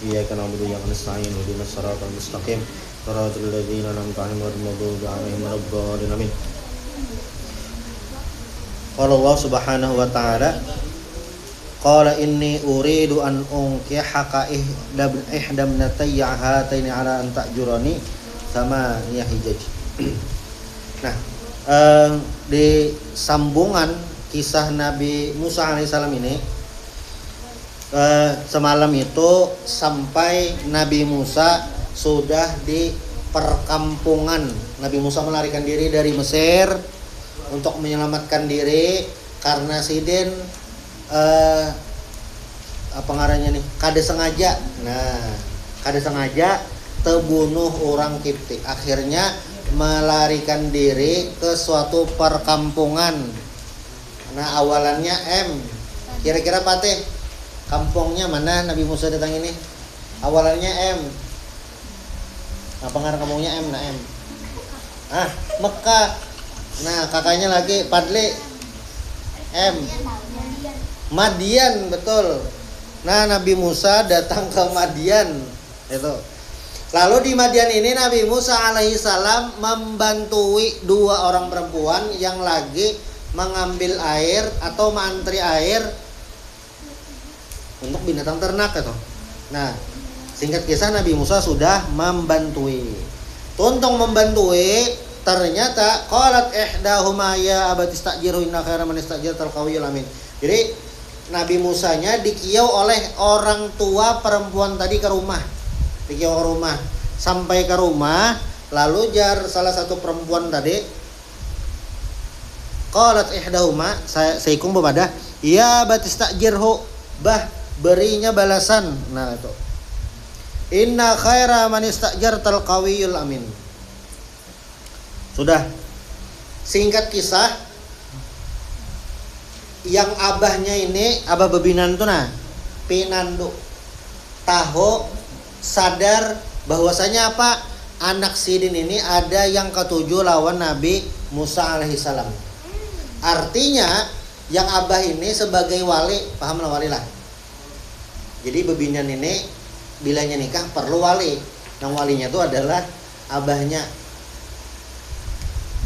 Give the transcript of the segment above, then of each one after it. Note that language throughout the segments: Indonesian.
iyyaka na'budu wa iyyaka nasta'in ihdinas siratal mustaqim siratal ladzina an'amta 'alaihim ghairil maghdubi 'alaihim waladdallin amin. Qala Allah Subhanahu wa ta'ala qala inni uridu an unkihaka ihdam natayya hataini ala an ta'jurani sama niya hijaj. Nah, di sambungan kisah Nabi Musa alaihissalam ini, semalam itu sampai Nabi Musa sudah di perkampungan. Nabi Musa melarikan diri dari Mesir untuk menyelamatkan diri karena Sidin apa ngarannya nih? Kade sengaja. Nah, kade sengaja terbunuh orang Kipti. Akhirnya melarikan diri ke suatu perkampungan. Nah, awalannya M. Kira-kira Pateh, kampungnya mana Nabi Musa datang ini? Awalannya M. Apa ngarang kampungnya M? Nah, M. Mekah. Nah, kakaknya lagi Padli. M. Madian, betul. Nah, Nabi Musa datang ke Madian. Itu. Lalu di Madian ini Nabi Musa alaihissalam membantui dua orang perempuan yang lagi mengambil air atau mengantri air untuk binatang ternak itu. Nah, singkat kisah Nabi Musa sudah membantui. Tuntung membantui, ternyata qalat ihdahuma ya abati istajirhu inna khairan man istajartal qawiyul amin. Jadi Nabi Musanya dikiau oleh orang tua perempuan tadi ke rumah. Dikiau ke rumah. Sampai ke rumah, lalu jar salah satu perempuan tadi qalat ihdahuma, saikum bepada, ya batistajirhu, berinya balasan. Nah, itu. Inna khaira man istajartal qawiyul amin. Sudah. Singkat kisah, yang abahnya ini, abah bebinan tuh nah, pinandu tahu sadar bahwasanya apa, anak Sidin ini ada yang ketujuh lawan Nabi Musa alaihissalam. Artinya yang abah ini sebagai wali, paham lah wali lah. Jadi bebinan ini bilanya nikah perlu wali. Yang walinya itu adalah abahnya.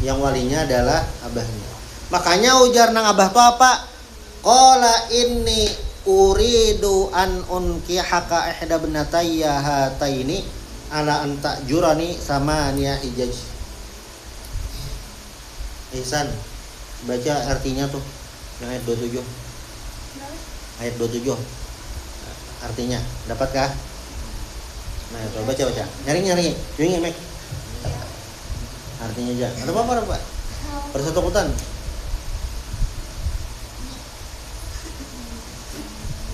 Yang walinya adalah abahnya. Makanya ujar nang abah tuh apa? Qala inni uridu an unkihaka ihda binatayya hataini ala an ta'jurani samaniya hijaj. Ihsan, baca artinya tuh yang ayat 27. Ayat 27. Artinya, dapatkah? Nah, itu baca. Nyari. Jungi mek. Artinya aja. Ada apa, Pak? Persatukutan.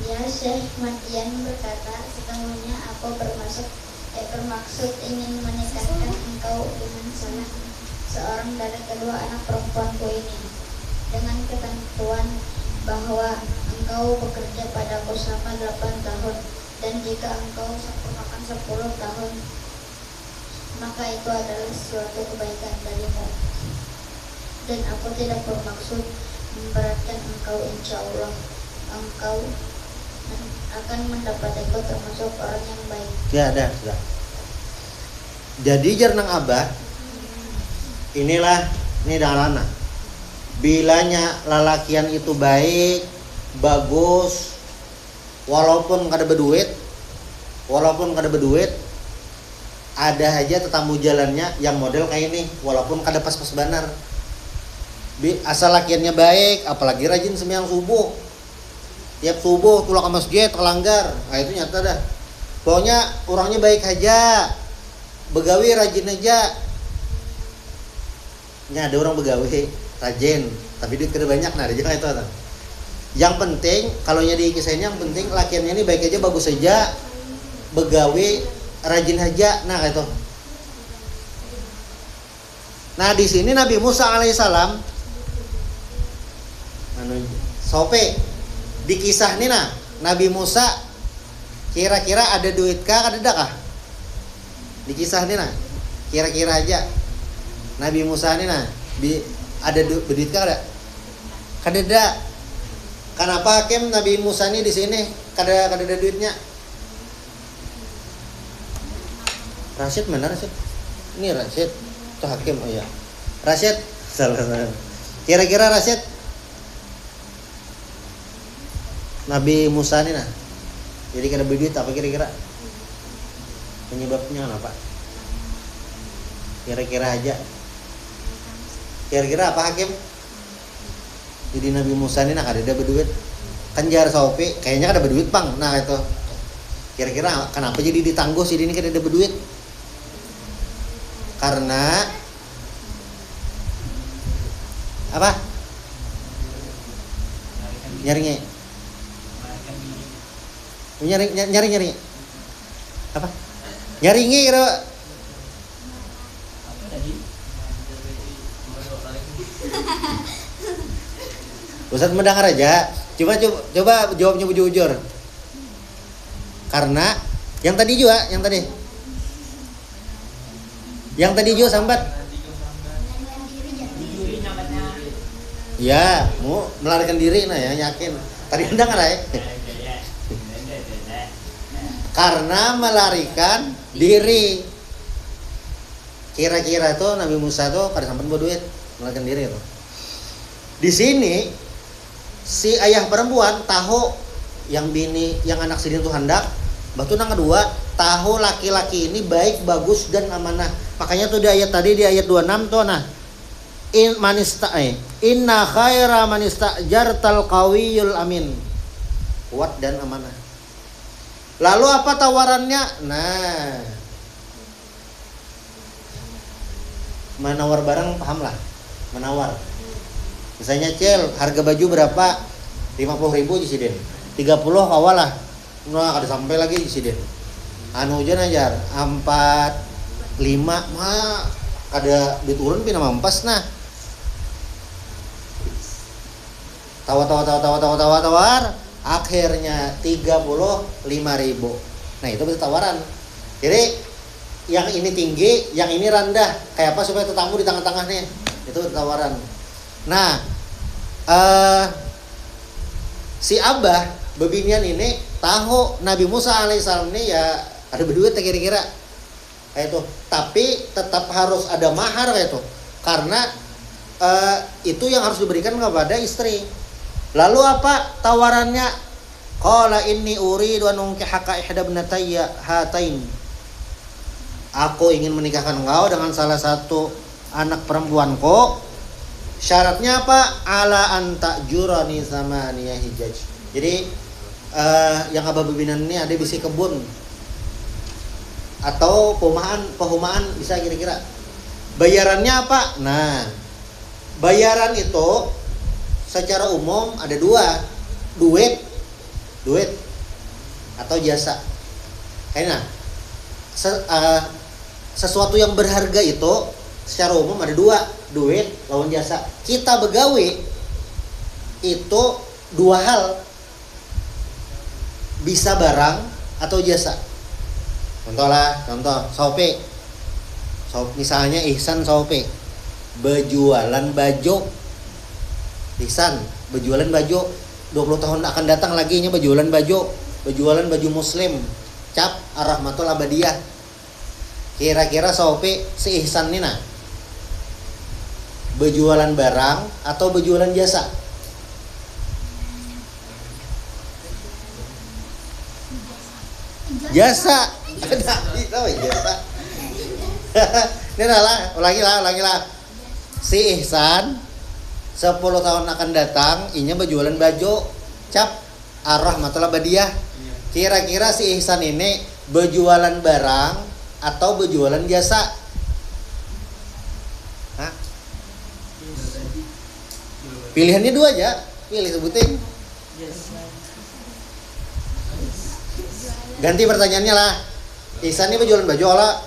Ya, Syekh Madian berkata, sesungguhnya aku bermaksud ingin menikahkan engkau dengan salah seorang dari kedua anak perempuanku ini, dengan ketentuan bahwa engkau bekerja padaku selama 8 tahun, dan jika engkau sempurnakan 10 tahun, maka itu adalah suatu kebaikan darimu. Dan aku tidak bermaksud memberatkan engkau, insya Allah engkau akan mendapat ikut termasuk orang yang baik. Ya, sudah. Jadi jernang abah, inilah ini dalana. Bilanya lalakian itu baik, bagus, walaupun kada berduit, ada aja tetamu jalannya yang model kayak ini, walaupun kada pas-pas benar. Asal lakiannya baik, apalagi rajin sembahyang subuh. Tiap subuh pulang ke masjid kelanggar. Nah, itu nyata dah. Pokoknya orangnya baik aja. Begawi rajin aja. Nya ada orang begawi rajin, tapi duit kada banyak, nah aja itu. Yang penting kalau nya di kisahnya, yang penting lakiannya ini baik aja, bagus aja. Begawi rajin aja. Nah, itu. Nah, di sini Nabi Musa alaihissalam sope di kisah ini nah, Nabi Musa kira-kira ada duit kah, ada dak kah? Di kisah ini nah, kira-kira aja Nabi Musa ini nah, ada duit kah ada? Kada ada. Kenapa hakim Nabi Musa ini di sini kada ada duitnya? Rasyid mana Rasyid? Ini Rasyid. Itu Hakim, oh ya. Rasyid, salah. Kira-kira Rasyid Nabi Musa ini nah. Jadi kada berduit apa kira-kira? Penyebabnya apa? Kira-kira aja. Kira-kira apa Hakim? Jadi Nabi Musa ini nah kada ada berduit. Kan jar sopi, kayaknya kada berduit bang. Nah itu. Kira-kira kenapa jadi ditangguh sih ini kada ada berduit? Karena apa? Nyarinya. Nyari apa? Nyaringi kira. Ustaz mendengar aja. Coba jawabnya jujur. Karena yang tadi juga, yang tadi juga sambat. Ya, mau melarikan diri nah ya, yakin. Tadi mendengar ya. Karena melarikan diri. Kira-kira tuh Nabi Musa tuh kada sampai bawa duit, melarikan diri tuh. Di sini si ayah perempuan tahu yang bini, yang anak sidin tuh hendak, batu nang kedua tahu laki-laki ini baik, bagus dan amanah. Makanya tuh di ayat tadi di ayat 26 tuh nah. Inna khaira manistajartal qawiyul amin. Kuat dan amanah. Lalu apa tawarannya? Nah, menawar barang paham lah. Menawar. Misalnya Cel, harga baju berapa? 50.000 Jisiden. 30 awal lah. Nah, kada sampai lagi Jisiden. Anu aja najar 45 mah kada diturun pina mampas nah. Tawar. Akhirnya 35.000. Nah itu betul tawaran. Jadi yang ini tinggi, yang ini rendah. Kayak apa supaya tetamu di tengah-tengahnya? Itu tawaran. Nah si Abah bebinian ini tahu Nabi Musa alaihissalam ini ya ada berduit kira-kira kayak itu. Tapi tetap harus ada mahar kayak itu. Karena itu yang harus diberikan kepada istri. Lalu apa tawarannya? Qala inni uridu an unkihaka ihda ibnatayya hatain. Aku ingin menikahkan engkau dengan salah satu anak perempuanku. Syaratnya apa? Ala anta jurani samaniya hijaj. Jadi yang abah bebinan ini ada bisi kebun atau perumahan bisa kira-kira. Bayarannya apa? Nah, bayaran itu secara umum ada dua, duit atau jasa. Kayaknya sesuatu yang berharga itu secara umum ada dua, duit lawan jasa. Kita begawi itu dua hal, bisa barang atau jasa. Contoh sope. Misalnya Ihsan sope berjualan baju. Ihsan berjualan baju 20 tahun akan datang lagi nya berjualan baju muslim cap ar-rahmatul abadiyah. Kira-kira sope si Ihsan ini nah berjualan barang atau berjualan jasa? Jasa. Ada jasa. Ini lah, ulangi lah. Si Ihsan 10 tahun akan datang, inya berjualan baju cap ar-rahmatul abadiyah. Kira-kira si Ihsan ini berjualan barang atau berjualan jasa? Hah? Pilihannya dua aja, pilih sebutin. Ganti pertanyaannya lah. Ihsan ini berjualan baju ala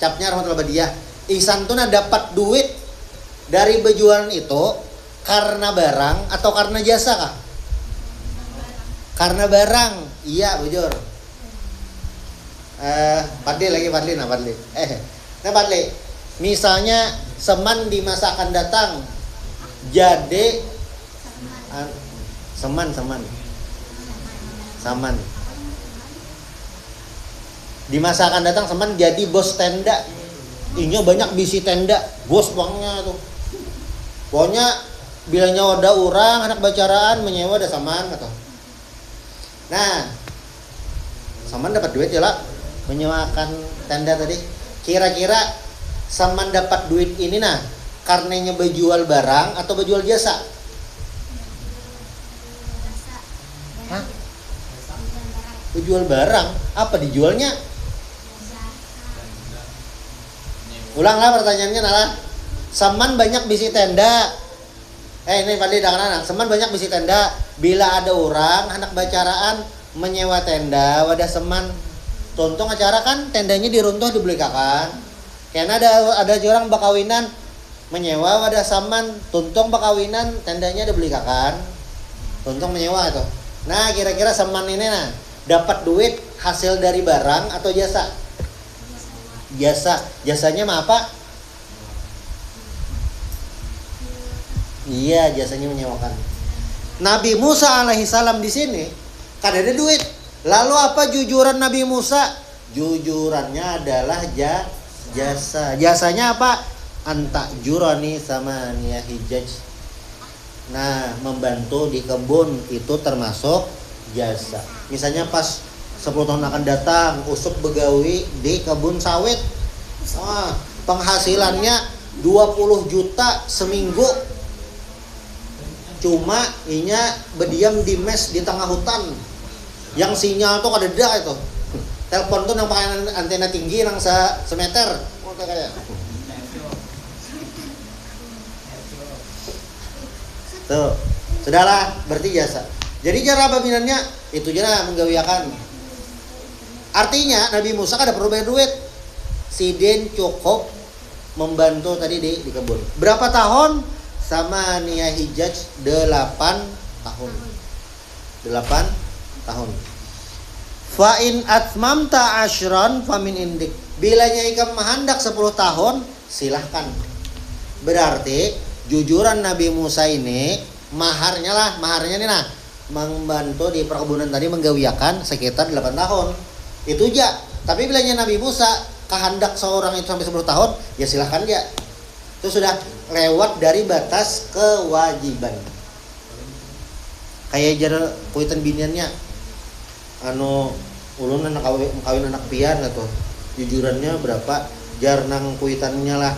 capnya rahmatul abadiyah. Ihsan tuh dapat duit dari berjualan itu karena barang atau karena jasa kah? Karena barang. Iya, bujur. Padli. Padli. Misalnya seman di masa akan datang jadi saman. Di masa akan datang Saman jadi bos tenda. Inya banyak bisi tenda, bos uangnya tuh. Pokoknya bilanya ada orang anak bacaraan menyewa ada Saman kata. Nah, Saman dapat duit ya lah menyewakan tenda tadi. Kira-kira Saman dapat duit ini nah karenanya berjual barang atau berjual jasa? Hah? Berjual barang? Apa dijualnya? Ulanglah pertanyaannya Nala. Saman banyak bisi tenda. Ini Fadli dan anak. Saman banyak bisi tenda. Bila ada orang anak bacaraan menyewa tenda, wadah Saman tontong acara kan tendanya diruntuh dibelikakan. Karena ada orang bakawinan menyewa wadah Saman tontong bakawinan tendanya dibelikakan. Tontong menyewa itu. Nah, kira-kira Saman ini nah dapat duit hasil dari barang atau jasa? Jasa. Jasanya mah apa? Iya, jasanya menyewakan. Nabi Musa alaihi salam di sini kan ada duit. Lalu apa jujuran Nabi Musa? Jujurannya adalah jasa. Jasanya apa? Anta jurani sama nia hijaj. Nah, membantu di kebun itu termasuk jasa. Misalnya pas 10 tahun akan datang usuk begawi di kebun sawit. Wah, penghasilannya 20 juta seminggu. Cuma inya berdiam di mes di tengah hutan. Yang sinyal tuh kada ada itu. Telepon tuh nang pakai antena tinggi nang semeter. Oh kayak. Tuh, sudahlah berarti jasa. Jadi cara babinannya itu aja menggawiakan. Artinya Nabi Musa kada perlu bayar duit. Sidin cukup membantu tadi di kebun. Berapa tahun? Sama nia hijaj 8 tahun. 8 tahun. Fa in atmamta asyran famin indik. Bilanya ikam mahandak 10 tahun, silahkan. Berarti jujuran Nabi Musa ini maharnya nih nah membantu di perkebunan tadi menggawiakan sekitar 8 tahun. Itu aja. Tapi bilanya Nabi Musa kehendak seorang itu sampai 10 tahun, ya silahkan ya. Itu sudah lewat dari batas kewajiban. Kayak jar kuitan biniannya ulun anak kawin anak pian atau jujurannya berapa? Jar nang kuitannya lah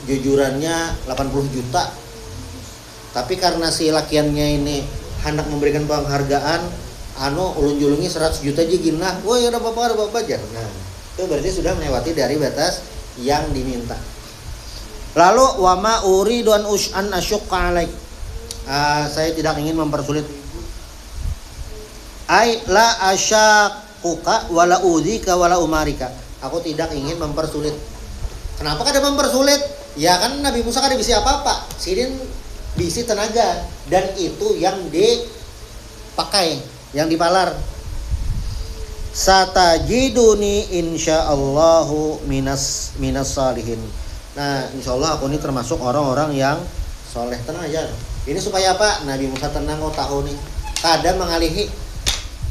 jujurannya 80 juta. Tapi karena si lakiannya ini hendak memberikan penghargaan ulun julungi 100 juta aja gini lah. Wah, ya ada apa-apa aja. Nah, itu berarti sudah melewati dari batas yang diminta. Lalu wama uridu an asyqa alaik. Saya tidak ingin mempersulit. Ai la asyaquka wala udhika wala umarika. Aku tidak ingin mempersulit. Kenapa kada mempersulit? Ya kan Nabi Musa kada bisa apa-apa. Sidin bisi tenaga dan itu yang dipakai, yang dipalar. Satajiduni insyaallahu minas salihin. Nah, insyaallah aku ini termasuk orang-orang yang soleh. Tenang aja. Ini supaya apa? Nabi Musa tenang tahu nih. Kada mengalihi,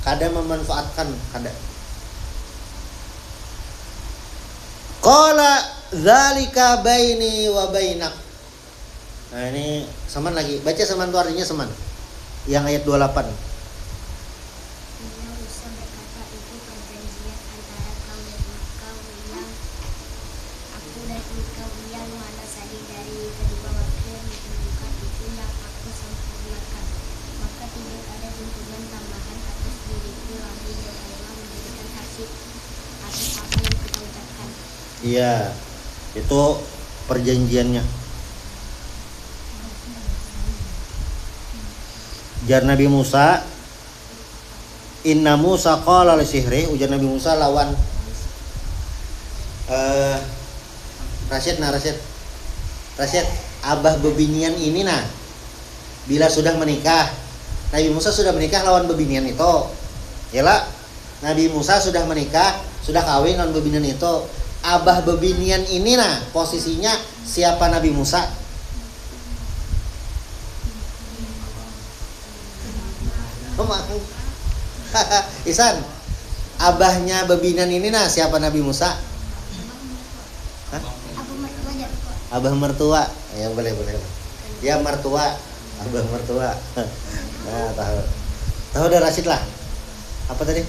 kada memanfaatkan, kada. Qala dzalika baini wa bainak. Nah, ini Saman lagi. Baca Saman itu artinya Saman. Yang ayat 28. Iya, itu perjanjiannya. Jar Nabi Musa, inna Musa qala li sihri, ujar Nabi Musa lawan Rasyid, abah bebinian ini nah, bila sudah menikah, Nabi Musa sudah menikah lawan bebinian itu. Yalah, Nabi Musa sudah menikah, sudah kawin lawan bebinian itu. Abah bebinian ini nah posisinya siapa Nabi Musa? Isan, abahnya bebinan ini nah siapa Nabi Musa? Hah? Abah mertua. Ya boleh. Ya mertua, abah mertua. Nah, tahu udah Rashid lah. Apa tadi?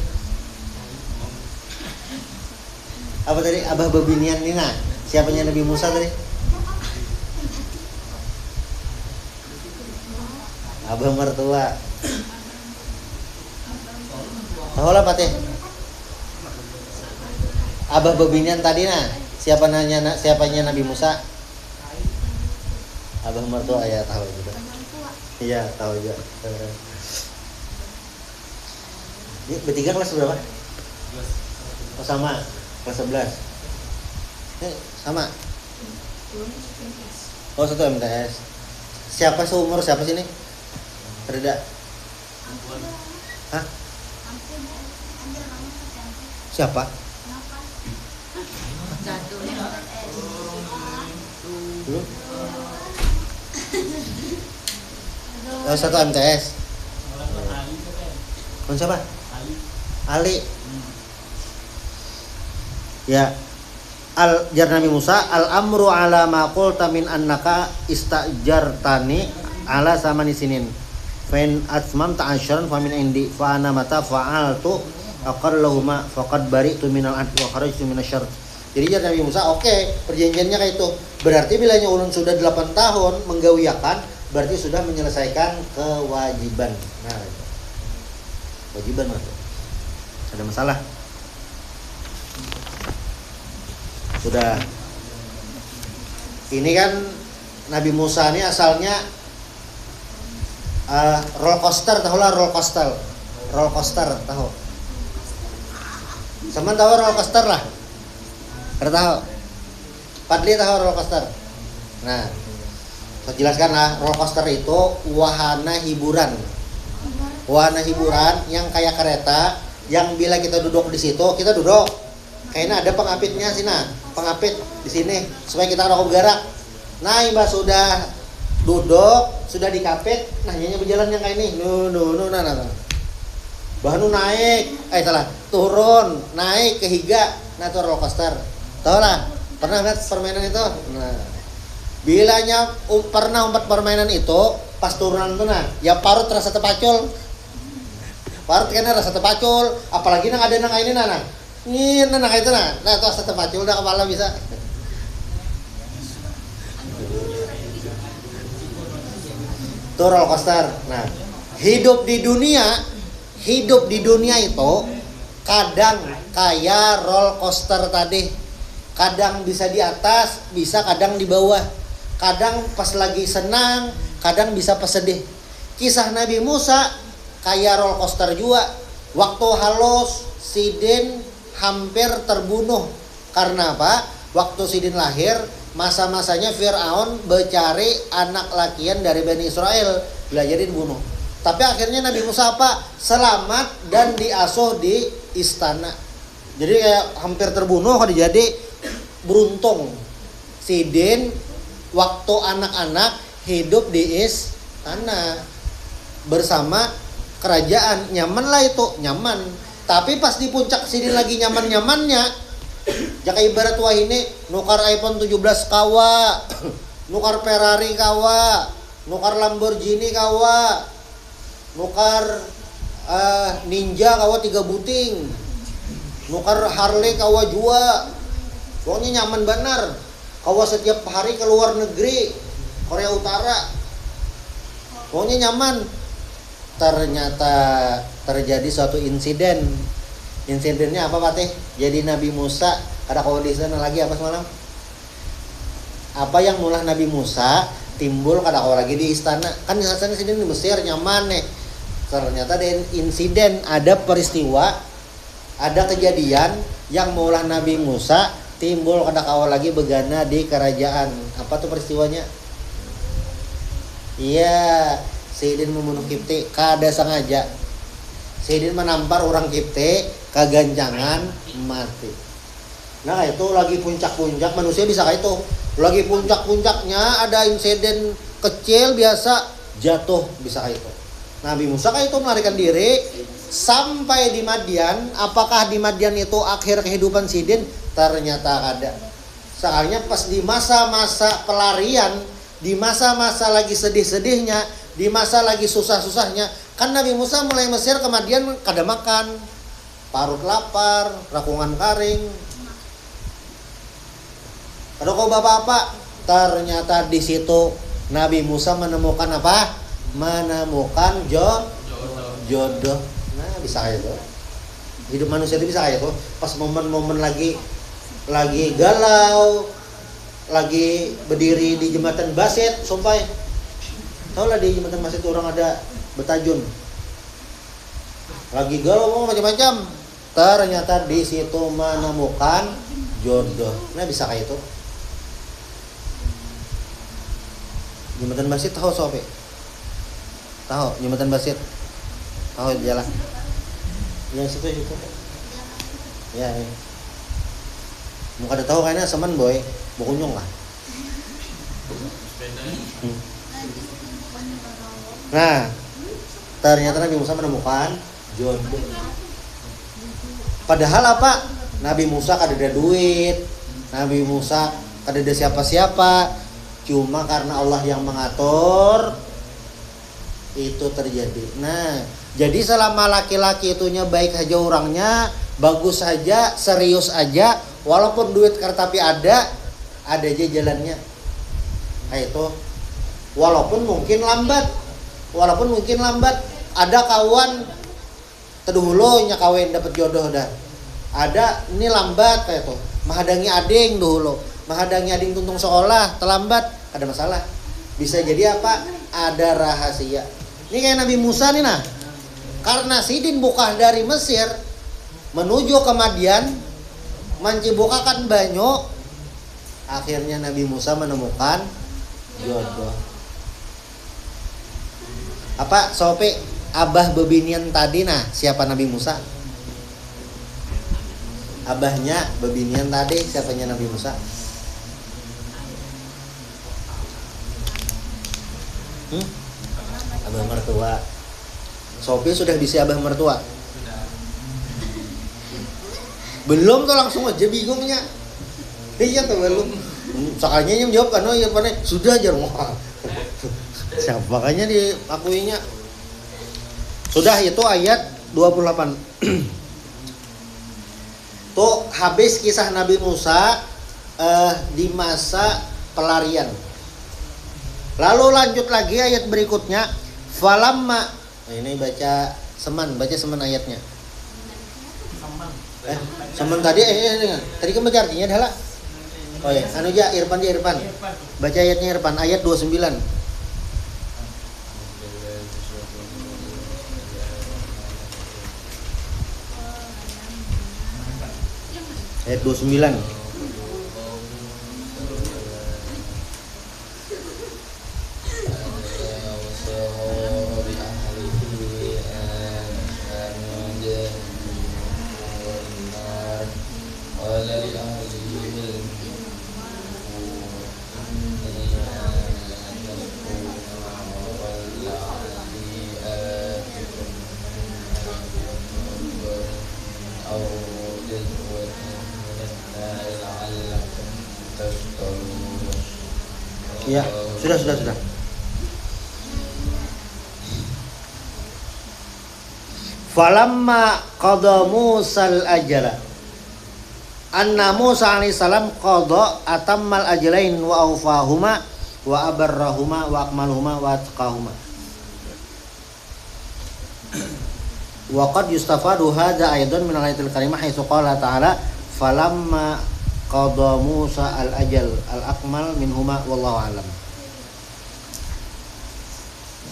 Abah bebinian ini nah siapanya Nabi Musa tadi? Abah mertua. Tahu lah Pak teh. Abah bebinian tadi nah siapanya Nabi Musa? Abah mertua ya tahu juga. Iya tahu juga. Ini bertiga kelas berapa? Oh sama kelas 11. Sama. Oh satu MTS. Siapa seumur siapa sini? Reda. Hah? Siapa? Belum? Oh, satu MTS. Siapa? Ali. Ya. Jar Nabi Musa al-amru ala ma qulta min annaka istajartani ala samani sinin. Fain atmam ta'asyaran fa min indi fa ana mata fa'altu aqallahuma faqad bari'tu minal adl wa kharajtu minasyarr. Jadi jar Nabi Musa perjanjiannya kayak itu. Berarti bilanya ulun sudah 8 tahun menggawiakan berarti sudah menyelesaikan kewajiban. Nah, itu. Kewajiban masuk. Ada masalah? Sudah. Ini kan Nabi Musa ini asalnya roller coaster, roller coaster tahu. Sama tahu roller coaster lah. Tahu. Padli tahu roller coaster. Nah, saya jelaskan lah, roller coaster itu wahana hiburan. Wahana hiburan yang kayak kereta yang bila kita duduk di situ, kita duduk. Kayaknya ada pengapitnya sih nah, pengapit di sini supaya kita ada bergerak. Nah, Mbak sudah duduk, sudah dikapit, nah nyanyi berjalan yang kayak ini. Nah. Bahan naik, turun, naik ke higa, nah itu roller coaster. Tahu lah, pernah lihat permainan itu? Nah, bilanya pernah umpat permainan itu, pas turunan tuh nah, ya parut rasa tepacul. Parut kan rasa tepacul, apalagi nang ada nang ini nah. Ini nah itu nah itu rasa tepacul udah kepala bisa. Itu roller coaster. Nah, hidup di dunia itu kadang kayak roller coaster tadi. Kadang bisa di atas, bisa kadang di bawah. Kadang pas lagi senang, kadang bisa pas sedih. Kisah Nabi Musa kayak roller coaster juga. Waktu halus Sidin hampir terbunuh. Karena apa? Waktu Sidin lahir, masa-masanya Fir'aun mencari anak lakian dari Bani Israel, belajarin bunuh. Tapi akhirnya Nabi Musa apa? Selamat dan diasuh di istana. Jadi kayak hampir terbunuh kok jadi beruntung. Sidin waktu anak-anak hidup di istana bersama kerajaan, nyaman lah itu, nyaman. Tapi pas di puncak Sidin lagi nyaman-nyamannya, jaka ibarat wah ini nukar iPhone 17 kawa, nukar Ferrari kawa, nukar Lamborghini kawa, nukar Ninja kawa 3 buting, nukar Harley kawa jua. Pokoknya nyaman benar. Kawa setiap hari ke luar negeri, Korea Utara. Pokoknya nyaman. Ternyata terjadi suatu insiden. Insidennya apa Pak Teh? Jadi Nabi Musa ada kau di sana lagi apa semalam? Apa yang mulah Nabi Musa timbul kada kau lagi di istana. Kan di sana sini di Mesir nyaman nih. Ternyata ada insiden, ada peristiwa, ada kejadian yang mulah Nabi Musa timbul kada kau lagi begana di kerajaan. Apa tuh peristiwanya? Iya, Sidin membunuh Kipti kada sengaja. Sidin menampar orang Kipti keganjangan mati. Nah itu lagi puncak-puncak manusia bisa kayak itu. Lagi puncak-puncaknya ada insiden kecil biasa jatuh bisa kayak itu. Nabi Musa kayak itu melarikan diri. sampai di Madian. Apakah di Madian itu akhir kehidupan Sidin? Ternyata ada. Soalnya pas di masa-masa pelarian, di masa-masa lagi sedih-sedihnya, di masa lagi susah-susahnya, kan Nabi Musa mulai Mesir ke Madian kada makan, parut lapar, rakungan karing. Ada kau bapak-bapak, ternyata di situ Nabi Musa menemukan apa? Menemukan jodoh. Nah, bisa kayak itu. Hidup manusia itu bisa kayak itu. Pas momen-momen lagi galau, lagi berdiri di jembatan Basit, sumpah. Tahu lah di jembatan Basit orang ada betajun. Lagi galau macam-macam. Ternyata di situ menemukan jodoh. Nah, bisa kayak itu. Jembatan Basit tahu sope? Tahu jembatan Basit? Tahu jalan? Yang situ. Ya. Mau kada tahu kayaknya semen boy, mau kunjung lah. Nah, ternyata Nabi Musa menemukan jodoh. Padahal apa? Nabi Musa kada ada duit, Nabi Musa kada ada siapa-siapa. Cuma karena Allah yang mengatur itu terjadi. Nah, jadi selama laki-laki itunya baik aja orangnya, bagus aja, serius aja, walaupun duit tapi ada aja jalannya. Kayak itu. Walaupun mungkin lambat, ada kawan terdahulu nya kawin dapat jodoh dah. Ada ini lambat kayak itu. Mahadangi ading dahulu. Mahadangi ading tuntung sekolah terlambat, ada masalah. Bisa jadi apa? Ada rahasia. Ini kayak Nabi Musa nih nah. Karena Sidin buka dari Mesir menuju ke Madian, mencibukakan banyu, akhirnya Nabi Musa menemukan jodoh. Apa sope abah bebinian tadi nah, siapa Nabi Musa? Abahnya bebinian tadi siapanya Nabi Musa? Abah mertua. Sophie sudah bisa abah mertua? Belum tuh, langsung aja bingungnya. Iya tuh belum. Sekalinya yang jawab kan, oh iya pane sudah aja rumah. Siapa makanya diakuinya. Sudah itu ayat 28. Tuh habis kisah Nabi Musa di masa pelarian. Lalu lanjut lagi ayat berikutnya, falamma. Nah, ini baca seman ayatnya. Seman tadi tadi kan baca artinya adalah. Oh ya, anu ja Irfan. Baca ayatnya Irfan, ayat 29. Ayat 29. Ya, sudah. Falamma qada Musal ajala. Anna Musa alaihi salam qada atammal ajlain wa awfahuma wa abarrahuma wa akmaluhuma wa atqahuma. Wa qad yustafadu hadza aidan min al-ayatil karimah haitsu qala ta'ala falamma qada Musa al-ajal al-akmal minhuma wallahu alam.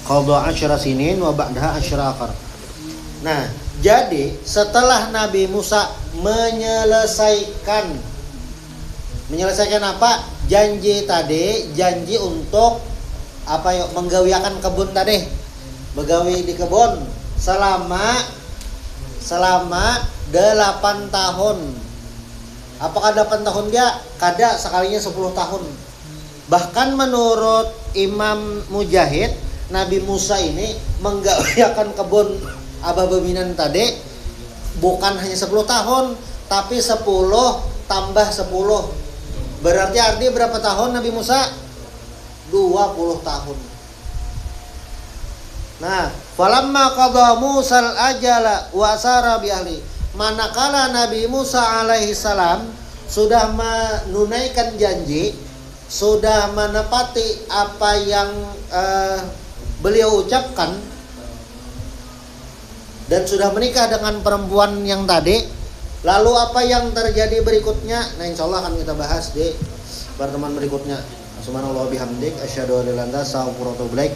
Qada 10 sinin wa ba'daha 10 akhar. Nah, jadi setelah Nabi Musa menyelesaikan apa? Janji untuk apa yuk menggawiakan kebun tadi. Begawi di kebun selama 8 tahun. Apakah 8 tahun dia? Kada, sekalinya 10 tahun. Bahkan menurut Imam Mujahid, Nabi Musa ini menggawiakan kebun abah bebinan tadi bukan hanya 10 tahun, tapi 10 tambah 10. Berarti artinya berapa tahun Nabi Musa? 20 tahun. Nah, falamma qada Musal ajala wa sara bi ahli. Manakala Nabi Musa alaihi salam sudah menunaikan janji, sudah menepati apa yang beliau ucapkan dan sudah menikah dengan perempuan yang tadi, lalu apa yang terjadi berikutnya? Nah, insyaallah akan kita bahas di pertemuan berikutnya. Subhanallah bihamdik asyhadu an la ilaha illa anta astaghfiruka wa atubu ilaik.